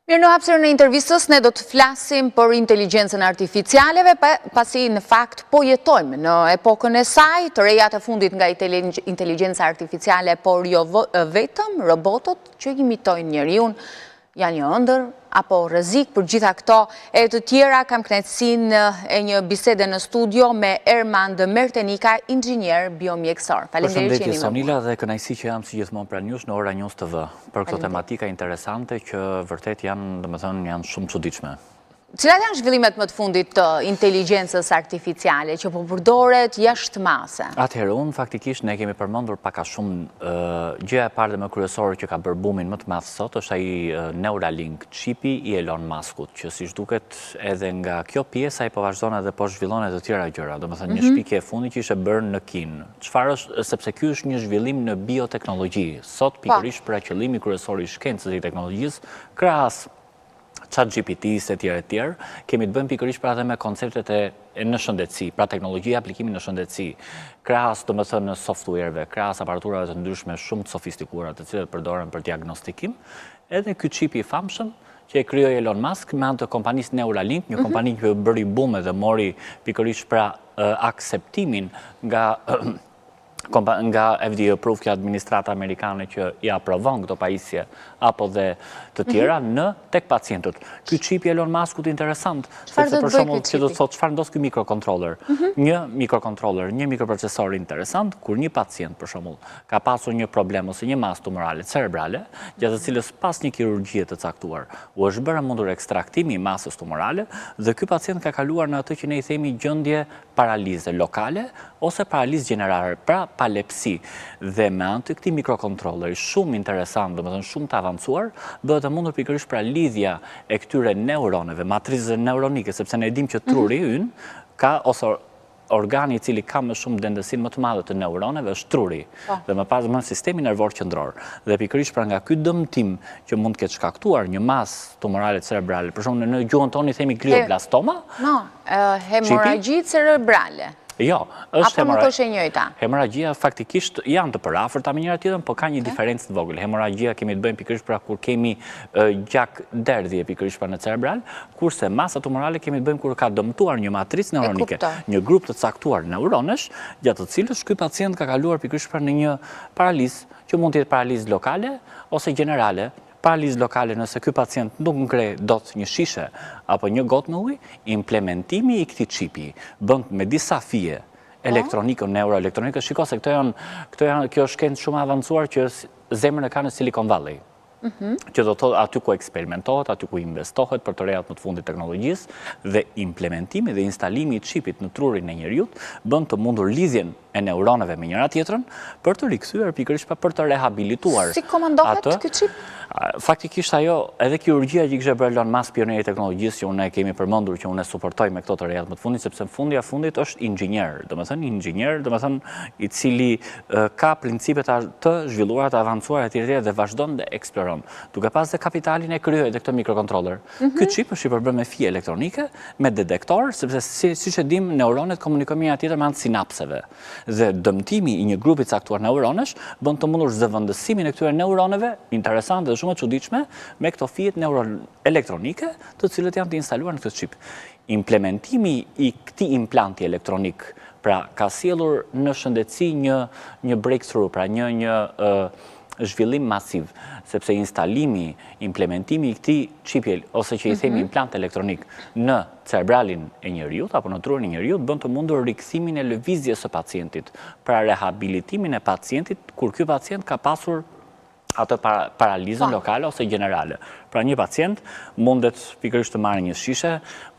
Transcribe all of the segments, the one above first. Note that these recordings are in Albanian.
Mirë, në hapësirën e intervistës ne do të flasim për inteligjencën artificialeve, pasi në fakt po jetojmë në epokën e saj, të rejat e fundit nga inteligjenca artificiale, por jo vetëm robotët që imitojnë njeriun, janë një ëndër apo rrezik. Për gjitha këto e të tjera kam kënaqësinë e një bisede në studio me Ermand Mertenika, inxhinier biomjekësor. Faleminderit që jeni me mua. Përshëndetje Sonila dhe kënaqësi që jam si gjithmonë pranë jush në Ora News TV për këto tematika interesante që vërtet janë, domethënë, janë shumë çuditshme. Cilat janë zhvillimet më të fundit të inteligjencës artificiale që po përdoret jashtë mase? Atëherë, unë faktikisht ne kemi përmendur pak a shumë gjëja e parë dhe më kryesore që ka bërë bumin më të madh sot është ai Neuralink, qipi i Elon Muskut, që siç duket edhe nga kjo pjesë ai po vazhdon edhe po zhvillon edhe të tjera gjëra, domethënë një shpikje e fundit që ishte bërë në Kinë. Çfarë është, sepse ky është një zhvillim në bioteknologji. Sot pikërisht për qëllimi kryesor i shkencës dhe teknologjisë, krahas ChatGPT-s e tjerë, kemi të bëjmë pikërisht pra dhe me konceptet e në shëndetësi, pra teknologjia aplikimin në shëndetësi, krahas domethënë në softwareve, krahas aparaturave të ndryshme shumë të sofistikuara, të cilat përdoren për diagnostikim, edhe ky çip i famshëm që e krijoi Elon Musk me anë të kompanisë Neuralink, një kompani që bëri bum dhe mori pikërisht pra akseptimin nga FDA approved, kjo administrata amerikane që i aprovon këto pajisje apo dhe të tjera në tek pacientët. Ky qipi Elon Muskut interesant, sepse për shembull që do të thotë çfarë ndos ky mikrokontroller. Një mikrokontroller, një mikroprocesor interesant kur një pacient për shembull ka pasur një problem ose një masë tumorale cerebrale, gjatë të cilës pas një kirurgjie të caktuar u është bërë mundur ekstraktimi i masës tumorale dhe ky pacient ka kaluar në atë që ne i themi gjendje paralize lokale ose paralizë gjenerare, pra palepsi. Dhe me anë të këtij mikrokontrolleri shumë interesant, domethënë shumë të avancuar, bëhet e mundur pikërisht pra lidhja e këtyre neuroneve, matrizave neuronike, sepse ne dimë që truri ynë ka ose organi i cili ka më shumë dendësinë më të madhe të neuroneve është truri. Dhe më pas më sistemi nervor qendror. Dhe pikërisht pra nga ky dëmtim që mund të ketë shkaktuar një masë tumorale cerebrale, për shembull në gjuhën tonë i themi glioblastoma, hemorragji cerebrale. Jo, është nuk është e njëjta. Hemorragjia faktikisht janë të përafërta me njëra tjetrën, por ka një diferencë të vogël. Hemorragjia kemi të bëjmë pikërisht pra kur kemi gjak derdhje pikërisht pra në cerebral, kurse masa tumorale kemi të bëjmë kur ka dëmtuar një matricë neuronike, një grup të caktuar neuronesh, gjatë të cilës ky pacient ka kaluar pikërisht pra në një paralizë, që mund të jetë paralizë lokale ose gjenerale. Paralizë lokale nëse ky pacient nuk ngre dot një shishe apo një gotë me ujë, implementimi i këtij qipi bën me disa fije elektronike, neuroelektronike, shiko se kjo është shkencë shumë avancuar që zemrën e ka në Silicon Valley. Që do të thotë aty ku eksperimentohet, aty ku investohet për të rejat më të fundit teknologjisë dhe implementimi dhe instalimi i çipit në trurin e njeriut bën të mundur lidhjen e neuroneve me njëra tjetrën për të rikthyer pikërisht për të rehabilituar. Si komandohet ky çip? Faktikisht ajo edhe kirurgjia që kishte bërë Elon Musk, pioneri i teknologjisë, që unë e kemi përmendur që unë e suportoj me këto të rejat më të fundit, sepse në fundit është inxhinier, domethënë i cili ka principe të zhvilluara, të avancuara etj dhe vazhdon dhe eksploron. Duke pas dhe kapitalin e krijoi edhe këtë mikrokontroller. Ky çip është i përbërë me fije elektronike, me detektor, sepse siç e dim, neuronet komunikojnë me njëra tjetrën me anë të sinapseve. Dhe dëmtimi i një grupi caktuar neuronesh bën të mundur zëvendësimin e këtyre neuroneve, interesante dhe shumë e çuditshme, me këto fije elektronike, të cilët janë të instaluar në këtë çip. Implementimi i këtij implanti elektronik, pra ka sjellur në shëndetësi një breakthrough, pra një zhvillim masiv, sepse instalimi, implementimi i këtij qipi ose që i themi implant elektronik në cerebralin e njeriut apo në trurin e njeriut bën të mundur rikthimin e lëvizjes së pacientit, pra rehabilitimin e pacientit kur ky pacient ka pasur atë paralizën lokale ose generale. Pra një pacient mundet pikërisht të marrë një shishe,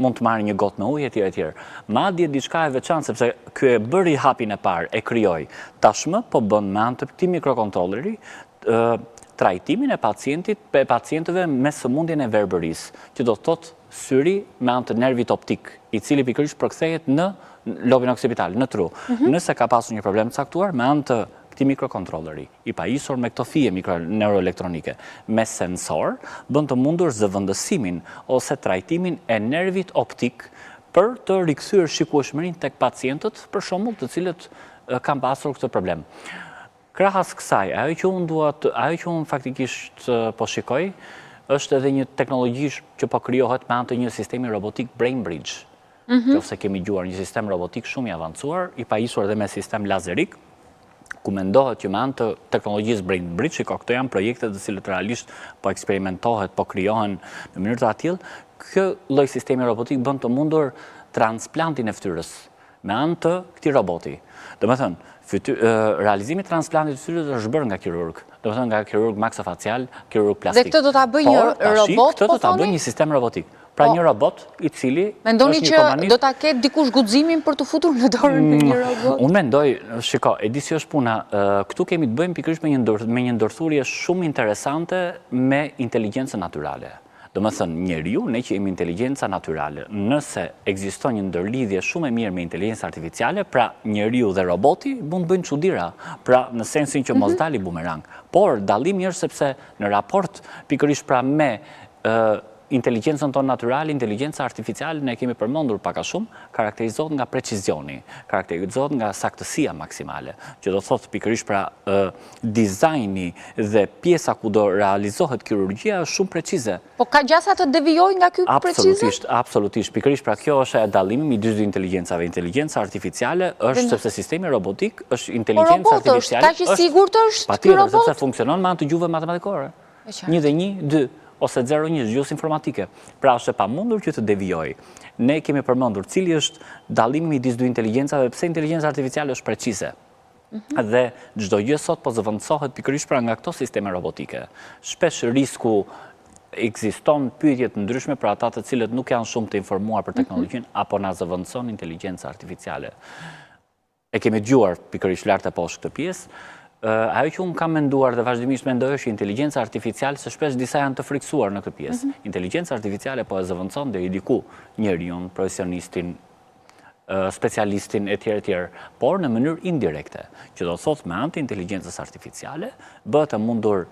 mund të marrë një gotë me ujë etj. Madje diçka e veçantë sepse ky e bëri hapin e parë, e krijoi. Tashmë po bën me anë të këtij mikrokontrolleri trajtimin e pacientëve me sëmundjen e verbërisë, që do të thotë syri me anë të nervit optik, i cili pikërisht përkthehet në lobin oksipital, në tru. Nëse ka pasur një problem të caktuar me anë të këtij mikrokontrolleri, i pajisur me këto fije neuroelektronike, me sensor, bën të mundur zëvendësimin ose trajtimin e nervit optik për të rikthyer shikueshmërinë tek pacientët, për shembull, të cilët kanë pasur këtë problem. Krahas kësaj, ajo që unë faktikisht po shikoj, është edhe një teknologji që po krijohet me anë të një sistemi robotik Brain Bridge. Nëse kemi gjuar një sistem robotik shumë i avancuar, i pajisur edhe me sistem lazerik, ku mendohet që me anë të teknologjisë Brain Bridge, këto janë projekte të cilët realisht po eksperimentohet, po krijohen në mënyrë të tillë, ky lloj sistemi robotik bën të mundur transplantin e fytyrës me anë të këtij roboti. Domethënë, realizimi i transplantit të fytyrës është bërë nga kirurg. Domethënë nga kirurg maksofacial, kirurg plastik. Dhe këtë do ta bëjë një robot, këtë do ta bëjë një sistem robotik. Pra një robot i cili mendoni që do ta ketë dikush guximin për të futur në dorën e një robot? Unë mendoj, shiko, e di si është puna, këtu kemi të bëjmë pikërisht me një ndërthurje shumë interesante me inteligjencën natyrale. Domethënë, njeriu, ne që jemi inteligjenca natyrale, nëse ekziston një ndërlidhje shumë e mirë me inteligjencën artificiale, pra njeriu dhe roboti mund të bëjnë çuditëra, pra në sensin që mos dali bumerang. Por dallimi është sepse në raport pikërisht pra me inteligjencën tonë natyrale, inteligjenca artificiale, ne kemi përmendur pak a shumë, karakterizohet nga precizioni, karakterizohet nga saktësia maksimale, që do thotë pikërisht pra dizajni dhe pjesa ku do realizohet kirurgjia është shumë precize. Po ka gjasa të devijojë nga ky precize? Absolutisht. Pikërisht pra kjo është dallimi midis dy inteligjencave. Inteligjenca artificiale është sepse sistemi robotik është inteligjenca artificiale. Kaq i sigurt është ky robot? Sepse funksionon me anë të gjuhëve matematikore. 1 dhe 1, 2. Ose 0-1, gjuhës informatike. Pra është e pamundur që të devijojë. Ne kemi përmendur cili është dallimi midis dy inteligjencave, pse inteligjenca artificiale është precize. Dhe çdo gjë sot po zëvendësohet pikërisht pra nga këto sisteme robotike. Shpesh risku ekziston pyetje të ndryshme për ata të cilët nuk janë shumë të informuar për teknologjinë apo na zëvendëson inteligjenca artificiale. E kemi dëgjuar pikërisht lart e poshtë këtë pjesë. Ajo që unë kam menduar dhe vazhdimisht mendoj është inteligjenca artificiale, se shpesh disa janë të friksuar në këtë pjesë. Inteligjenca artificiale po e zëvendëson deri diku njeriun, profesionistin, specialistin etj, por në mënyrë indirekte, që do të thotë me anë të inteligjencës artificiale bëhet e mundur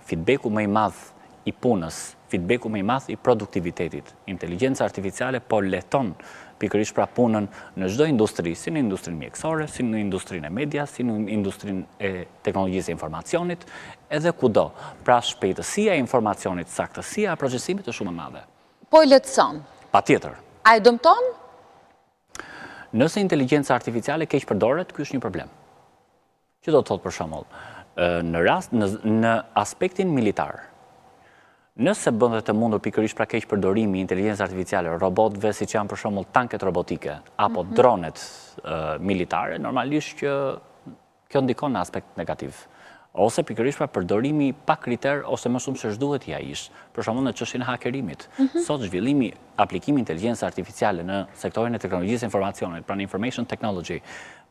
feedbacku më i madh i punës, feedbacku më i madh i produktivitetit. Inteligjenca artificiale po leton pikërisht pra punën në çdo industri, si në industrinë mjekësore, si në industrinë e medias, si në industrinë e teknologjisë e informacionit, edhe kudo. Pra shpejtësia e informacionit, saktësia e procesimit është shumë e madhe. Po e lehtëson? Patjetër. A e dëmton? Nëse inteligjenca artificiale keq përdoret, ky është një problem. Që do të thotë për shembull, në aspektin militar, nëse bëndet të mundur pikërisht pra keq përdorimi i inteligjencës artificiale, robotëve siç janë për shembull tanket robotike apo dronet militare, normalisht që kjo ndikon në aspekt negativ. Ose pikërisht pra përdorimi pa kriter ose më shumë se ç'duhet ja ish. Për shembull në çështjen e hakerimit. Sot zhvillimi, aplikimi i inteligjencës artificiale në sektorin e teknologjisë e informacionit, pra në information technology,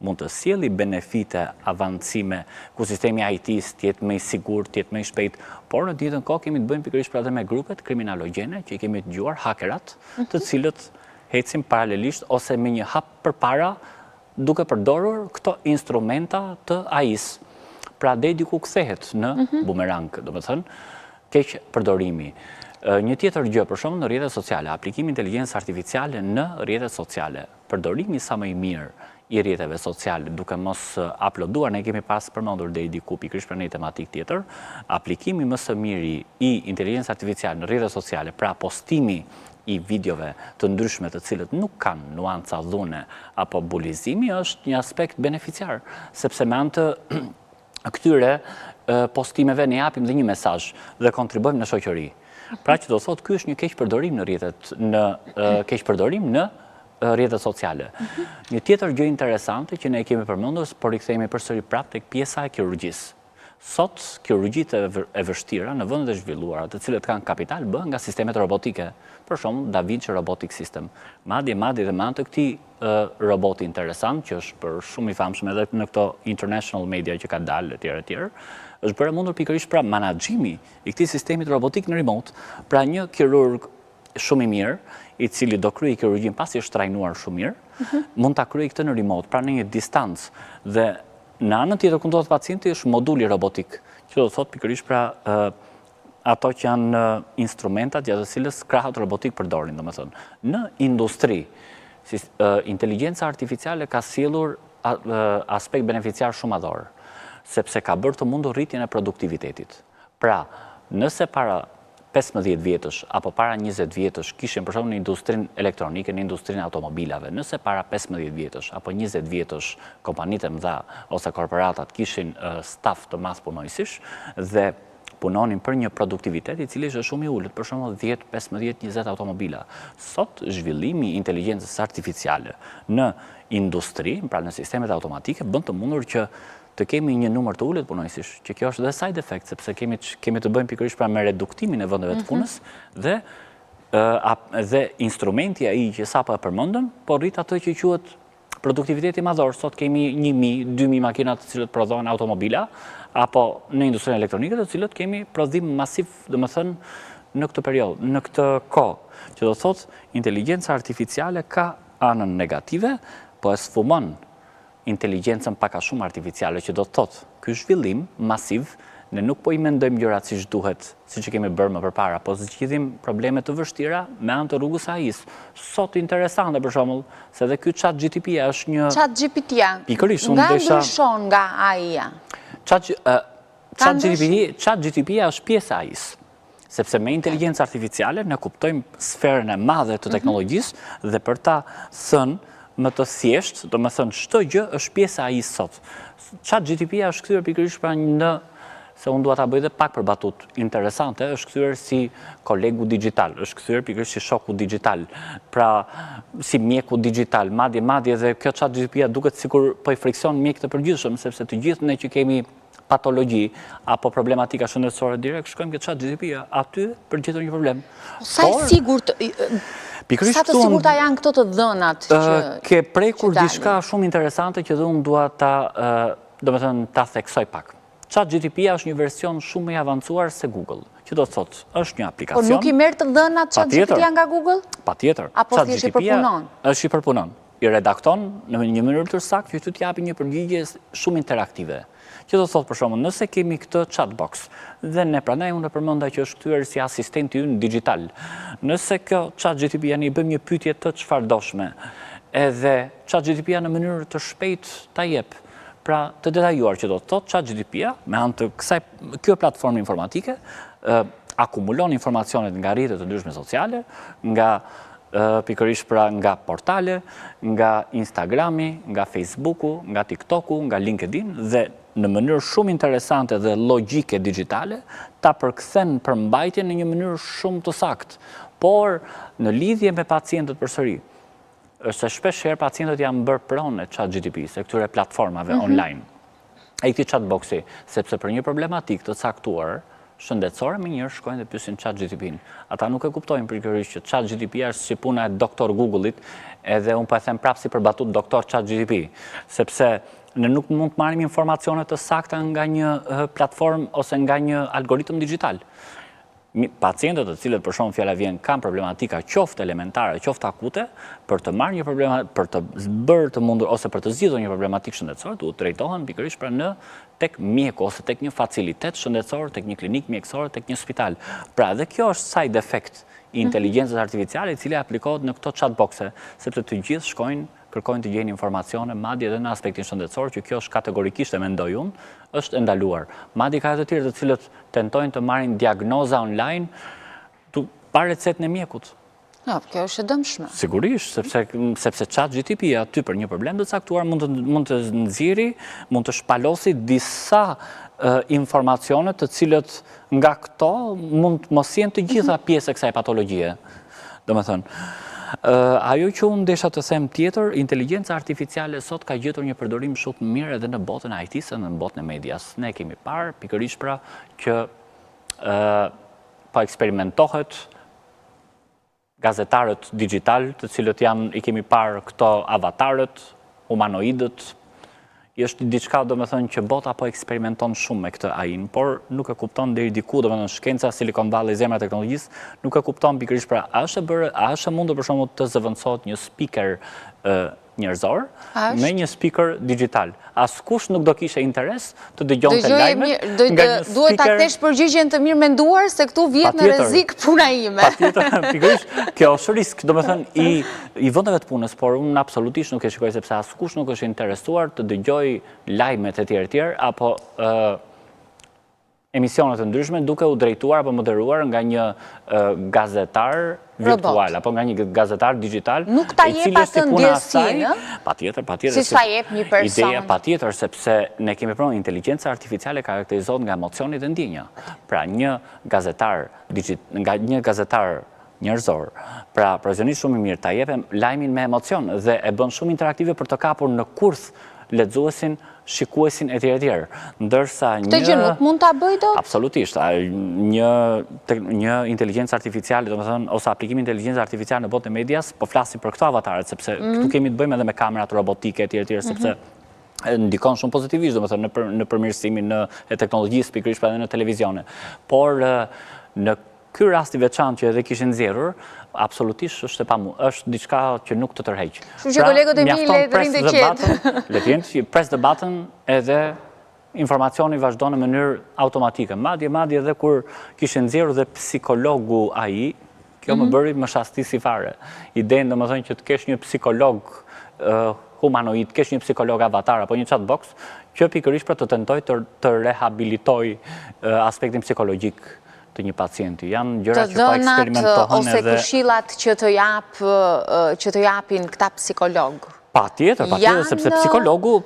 mund të sjellë benefite, avancime, ku sistemi IT-s të jetë më i sigurt, të jetë më i shpejt, por në të njëjtën kohë kemi të bëjmë pikërisht pra edhe me grupet kriminalogjene që i kemi të dëgjuar, hakerat, të cilët ecin paralelisht ose me një hap përpara duke përdorur këto instrumenta të AI-s. Pra deri diku kthehet në bumerang, domethënë, keq përdorimi. Një tjetër gjë, për shembull në rrjetet sociale, aplikimi i inteligjencës artificiale në rrjetet sociale, përdorimi sa më i mirë i rrjeteve sociale, duke mos uploaduar, ne kemi pas përmendur deri diku pikërisht për një tematik tjetër, aplikimi më së miri i inteligjencës artificiale në rrjetet sociale, pra postimi i videove të ndryshme të cilët nuk kanë nuanca dhune apo bulizimi, është një aspekt beneficiar, sepse me anë të këtyre postimeve ne japim dhe një mesazh dhe kontribuojmë në shoqëri. Pra që do thotë ky është një keq përdorim në rrjetet sociale. Një tjetër gjë interesante që ne kemi përmendur, por i kthehemi përsëri prapë tek pjesa e kirurgjisë. Sot kirurgjitë e vështira në vendet e zhvilluara, të cilët kanë kapital, bëhen nga sistemet robotike. Për shembull, Da Vinci Robotic System. Madje dhe me anë të këtij roboti interesant, që është për shumë i famshëm edhe në këto international media që ka dalë etj, është bërë mundur pikërisht pra menaxhimi i këtij sistemi robotik në remote, pra një kirurg shumë i mirë, i cili do kryej kirurgjinë pasi është trajnuar shumë mirë, mund ta kryejë këtë në remote, pra në një distancë dhe në anën tjetër ku ndodhet pacienti është moduli robotik, që do thotë pikërisht pra ato që janë instrumentat gjatë të cilës krahët robotik përdorin, domethënë. Në industri, inteligjenca artificiale ka sjellur aspekt beneficiar shumë madhor, sepse ka bërë të mundur rritjen e produktivitetit. Pra, nëse para 15 vjetësh apo para 20 vjetësh kishin për shembull në industrinë elektronike, në industrinë automobilave, nëse para 15 vjetësh apo 20 vjetësh kompanitë e mëdha ose korporatat kishin staf të maspunojësish dhe punonin për një produktivitet i cili është shumë i ulët, për shembull 10, 15, 20 automobila. Sot zhvillimi i inteligjencës artificiale në industri, pra në sistemet automatike, bën të mundur që të kemi një numër të ulët punojësish, që kjo është dhe side effect, sepse kemi të bëjmë pikërisht pra me reduktimin e vendeve të punës dhe instrumenti ai që sapo e përmendëm, po rrit atë që quhet produktiviteti madhor. Sot kemi 1000, 2000 makina të cilët prodhojnë automobila, apo në industrinë elektronike të cilët kemi prodhim masiv, domethënë në këtë periudhë, në këtë kohë, që do thotë inteligjenca artificiale ka anën negative, po e sfumon inteligjencën pak a shumë artificiale, që do të thotë ky zhvillim masiv, ne nuk po i mendojmë gjërat siç duhet, siç e kemi bërë më përpara, po zgjidhim probleme të vështira me anë të rrugës AI-s. Sot interesante për shembull, se edhe ky ChatGPT-ja është një ChatGPT-ja. Pikërisht, nga ndryshon nga AI-ja. ChatGPT-ja është pjesë e AI-s. Sepse me inteligjencë artificiale ne kuptojmë sferën e madhe të teknologjisë dhe për ta thënë më të thjeshtë, do më thënë, çdo gjë është pjesë e AI-s sot. ChatGPT-ja është kthyer pikërisht pra se unë dua ta bëj dhe pak për batut interesante, është kthyer si kolegu digital, është kthyer pikërisht si shoku digital, pra si mjeku digital, madje dhe kjo ChatGPT-ja duket sikur po i frikson mjekët e përgjithshëm, sepse të gjithë ne që kemi patologji apo problematika shëndetësore direkt, shkojmë ke ChatGPT-ja aty për gjetur një problem. Sa e sigurt Sa të sigurta janë këto të dhënat që ke prekur diçka shumë interesante që dhe unë dua ta theksoj pak. ChatGPT është një version shumë i avancuar se Google, që do të thotë, është një aplikacion. Po nuk i merr të dhënat ChatGPT nga Google? Patjetër. Apo thjesht i përpunon? Është i përpunon. I redakton në një mënyrë të saktë që ty t'japi një përgjigje shumë interaktive. Që do të thotë për shembull, nëse kemi këtë chatbox dhe ne prandaj unë përmenda që është kthyer si asistenti ynë digital. Nëse kjo ChatGPT i bëjmë një pyetje të çfarëdoshme, edhe ChatGPT në mënyrë të shpejtë ta jep, pra të detajuar, që do të thotë ChatGPT me anë të kjo platformë informatike akumulon informacionet nga rrjetet të ndryshme sociale, nga pikërisht pra nga portale, nga Instagrami, nga Facebooku, nga TikToku, nga LinkedIn dhe në mënyrë shumë interesante dhe logjike digjitale, ta përkthen përmbajtjen në një mënyrë shumë të saktë. Por në lidhje me pacientët përsëri, është se shpesh herë pacientët janë bërë pronë e ChatGPT-s, e këtyre platformave online. E këtij chatboxi, sepse për një problematikë të caktuar shëndetësore, më njërë shkojnë dhe pyesin ChatGPT-n. Ata nuk e kuptojnë pikërisht që ChatGPT është si puna e doktor Google-it, edhe unë po e them prapë si përbatut doktor ChatGPT, sepse ne nuk mund të marrim informacione të sakta nga një platformë ose nga një algoritëm digital. Pacientët të cilët për shembull fjala vjen kanë problematika qoftë elementare, qoftë akute, për të marrë një problem, për të bërë të mundur ose për të zgjidhur një problematikë shëndetësore, duhet drejtohen pikërisht pra në tek mjeku ose tek një facilitet shëndetësor, tek një klinikë mjekësore, tek një spital. Pra dhe kjo është side effect i inteligjencës artificiale i cili aplikohet në këto chatboxe, sepse të gjithë kërkojnë të gjejnë informacione, madje edhe në aspektin shëndetësor, që kjo është kategorikisht e mendoj unë, është ndaluar. Madje ka të tjerë të cilët tentojnë të marrin diagnoza online pa recetën e mjekut. Jo, kjo është e dëmshme. Sigurisht, sepse ChatGPT aty për një problem të caktuar mund të nxjerrë, mund të shpalosi disa informacione të cilët nga këto mund të mos jenë të gjitha pjesë e kësaj patologjie. Domethënë, ajo që unë desha të them tjetër, inteligjenca artificiale sot ka gjetur një përdorim shumë të mirë edhe në botën e IT-s dhe në botën e medias. Ne kemi parë pikërisht pra që po eksperimentohet gazetarët digital, të cilët i kemi parë këto avatarët, humanoidët. Është diçka domethënë që bota po eksperimenton shumë me këtë AI-n, por nuk e kupton deri diku, domethënë shkenca Silicon Valley, zemra e teknologjisë, nuk e kupton pikërisht pra a është mundur për shembull të zëvendësohet një speaker njerëzor me një speaker digital. Askush nuk do kishte interes të dëgjonte lajmet nga një speaker. Duhet ta kesh përgjigjen të mirë menduar se këtu vjet në rrezik puna ime. Patjetër, pikërisht, kjo është risk, domethënë i vendeve të punës, por unë absolutisht nuk e shikoj sepse askush nuk është interesuar të dëgjoj lajmet e tjerë apo emisionet të ndryshme duke u drejtuar apo moderuar nga një gazetar virtual, apo nga një gazetar digital. Nuk ta jep atë ndjesinë? Patjetër. Si sa jep një person? Ideja patjetër, sepse ne kemi pranuar inteligjenca artificiale karakterizohet nga emocionit dhe ndjenja. Pra një gazetar njerëzor, pra profesionist shumë i mirë, ta jepem lajmin me emocion dhe e bën shumë interaktive për të kapur në kurth lexuesin, shikuesin e tjerë. Ndërsa këtë gjë nuk mund ta bëj dot? Absolutisht. Një inteligjencë artificiale, domethënë, ose aplikimi inteligjencë artificiale në botën e medias, po flasim për këto avatarët, sepse këtu kemi të bëjmë edhe me kamerat robotike e tjerë, sepse ndikon shumë pozitivisht, domethënë, në përmirësimin e teknologjisë, pikërisht pra edhe në televizione. Por në ky rast i veçantë që edhe kishin nxjerrur, absolutisht është diçka që nuk të tërheq. Kështu që kolegët e mi le të rinë të qetë. Le të jenë që pres debatën edhe informacioni vazhdon në mënyrë automatike. Madje edhe kur kishin nxjerrur dhe psikologu AI, kjo më bëri më shastisi fare. Idenë domethënë që të kesh një psikolog humanoid, kesh një psikolog avatar apo një chatbox, që pikërisht për të tentoj të rehabilitoj aspektin psikologjik të një pacienti. Janë gjëra që po eksperimentohen ose këshillat që të japin këta psikolog. Patjetër, sepse psikologu,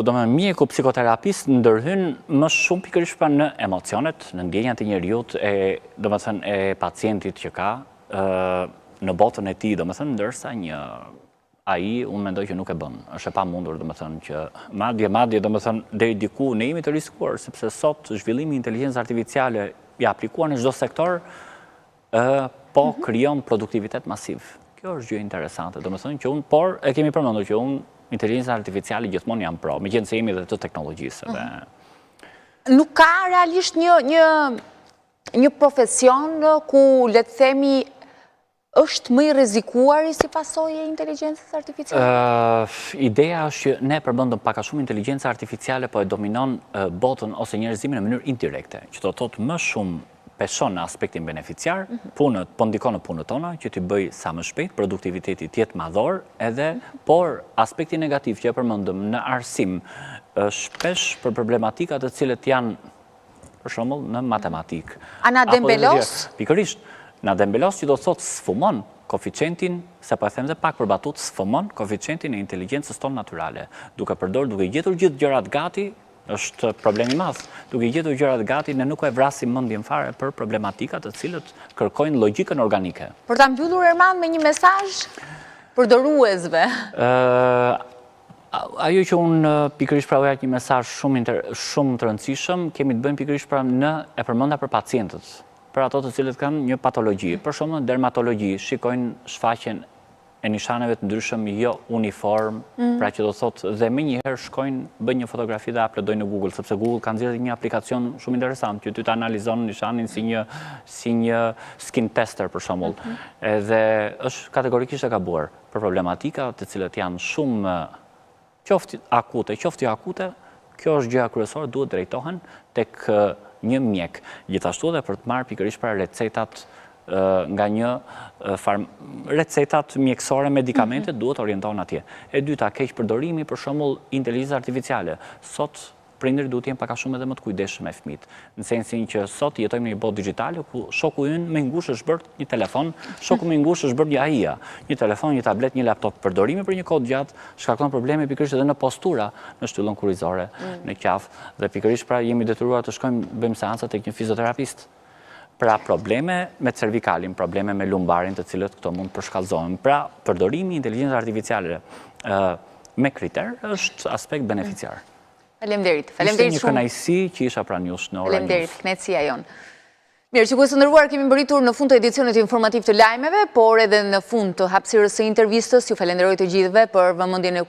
domethënë mjeku psikoterapist ndërhyn më shumë pikërisht pra në emocionet, në ndjenjat e njeriut, domethënë e pacientit që ka në botën e tij, domethënë ndërsa një AI unë mendoj që nuk e bën. Është e pamundur domethënë që madje domethënë deri diku ne jemi të rrezikuar sepse sot zhvillimi i inteligjencës artificiale i aplikuar në çdo sektor, po krijon produktivitet masiv. Kjo është gjë interesante, domethënë që unë, por e kemi përmendur që unë inteligjencën artificiale gjithmonë jam pro, megjithëse jemi edhe të teknologjisë. Nuk ka realisht një profesion ku le të themi është më i rrezikuari si pasojë e inteligjencës artificiale? Ideja është që ne përmendëm pak a shumë inteligjenca artificiale, po e dominon botën ose njerëzimin në mënyrë indirekte, që do të thotë më shumë peshon në aspektin beneficiar, punët, po ndikon në punët tona, që t'i bëj sa më shpejt, produktiviteti t'jetë madhor, por aspekti negativ që e përmendëm në arsim, shpesh për problematikat të cilët janë, për shembull, në matematik. A na dembelos? Pikërisht. Na dembelos që do të thotë sfumon koeficientin, se po e them dhe pak për batut, sfumon koeficientin e inteligjencës tonë natyrale. Duke gjetur gjithë gjërat gati, është problemi madh. Duke gjetur gjërat gati, ne nuk e vrasim mendjen fare për problematikat të cilët kërkojnë logjikën organike. Për ta mbyllur Erman me një mesazh përdoruesve. Ajo që unë pikërisht pra uja një mesazh shumë të rëndësishëm, kemi të bëjmë pikërisht pra e përmenda për pacientët. Për ato të cilët kanë një patologji. Për shembull, dermatologji, shikojnë shfaqjen e nishaneve të ndryshëm jo uniform, pra që do thotë dhe më njëherë shkojnë, bëjnë një fotografi dhe uploadojnë në Google, sepse Google ka nxjerrë një aplikacion shumë interesant, që ty të analizon nishanin si një skin tester, për shembull. Edhe është kategorikisht e gabuar për problematika të cilët janë shumë qoftë akute, kjo është gjëja kryesore, duhet drejtohen tek një mjek, gjithashtu edhe për të marrë pikërisht para recetat nga recetat mjekësore, medikamentet duhet orientohen atje. E dyta, keq përdorimi për shembull inteligjencës artificiale. Sot prindërit duhet të jenë pak a shumë edhe më të kujdesshëm me fëmijët, në sensin që sot jetojmë në një botë digjitale ku shoku ynë më i ngushtë është bërë një telefon, shoku më i ngushtë është bërë një AI-a, një telefon, një tablet, një laptop. Përdorimi për një kohë gjatë shkakton probleme pikërisht edhe në postura, në shtyllën kurrizore, në qafë, dhe pikërisht pra jemi detyruar të shkojmë bëjmë seanca tek një fizioterapist. Pra probleme me cervikalin, probleme me lumbarin, të cilët këto mund përshkallëzohen. Pra përdorimi i inteligjencës artificiale me kriter është aspekt beneficiar. Faleminderit. Ishte një kënaqësi që isha pranë jush në Ora News. Faleminderit, kënaqësia jon. Mirë, shikues të nderuar, kemi mbërritur në fund të edicionit informativ të lajmeve, por edhe në fund të hapësirës së intervistës. Ju falenderoj të gjithëve për vëmendjen e